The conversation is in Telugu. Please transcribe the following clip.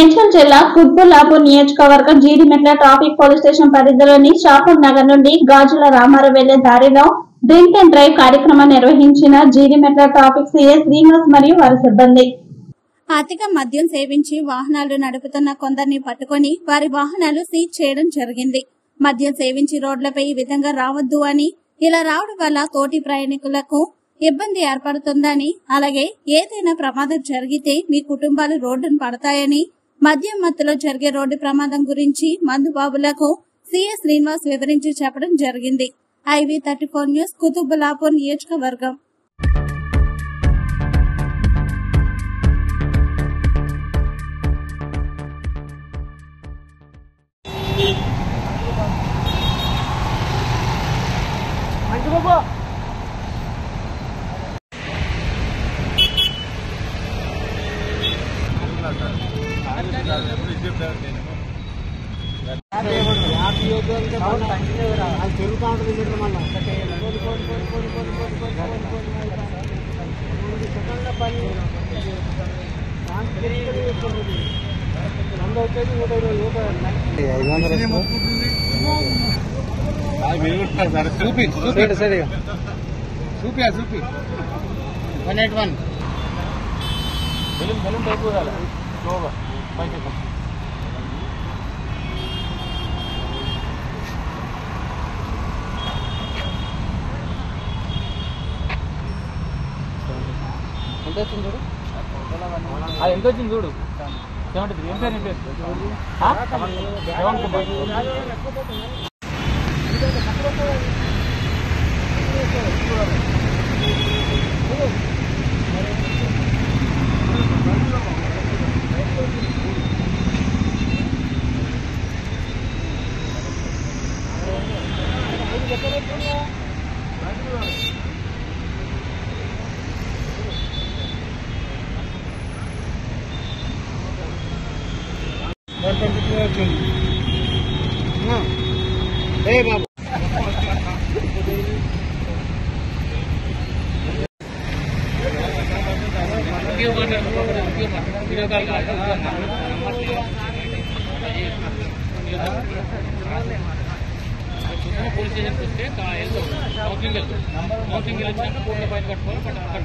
మేడ్చల్ జిల్లా కుత్బుల్లాపూర్ నియోజకవర్గం జీడిమెట్ల ట్రాఫిక్ పోలీస్ స్టేషన్ పరిధిలోని షాపూర్ నగర్ నుండి గాజుల రామారావు వెళ్లే దారిలో డ్రింక్ అండ్ డ్రైవ్ కార్యక్రమం నిర్వహించిన జీడిమెట్ల ట్రాఫిక్ సిఐ శ్రీనివాస్ మరియు వారి సిబ్బంది. అధిక మద్యం సేవించి వాహనాలు నడుపుతున్న కొందరిని పట్టుకుని వారి వాహనాలు సీజ్ చేయడం జరిగింది. మద్యం సేవించి రోడ్లపై ఈ విధంగా రావద్దు అని, ఇలా రావడం వల్ల తోటి ప్రయాణికులకు ఇబ్బంది ఏర్పడుతుందని, అలాగే ఏదైనా ప్రమాదం జరిగితే మీ కుటుంబాలు రోడ్డును పడతాయని, మద్యం మత్తులో జరిగే రోడ్డు ప్రమాదం గురించి మందుబాబులకు సిఐ శ్రీనివాస్ వివరించి చెప్పడం జరిగింది. IV34 న్యూస్, కుతుబుల్లాపూర్ నియోజకవర్గం. చూపి 181 బెలూన్ టైపు స్లోగా పైకి ఎంత వచ్చింది చూడు, ఎంత వచ్చింది చూడు. 73. ఏం పేరు? శ్రవణ్ కుమార్. బాబు పోలీస్ స్టేషన్కి వస్తే కౌన్సిలింగ్ వచ్చినాక కోర్టులో బయట కట్టుకోవాలి. బట్ అక్కడ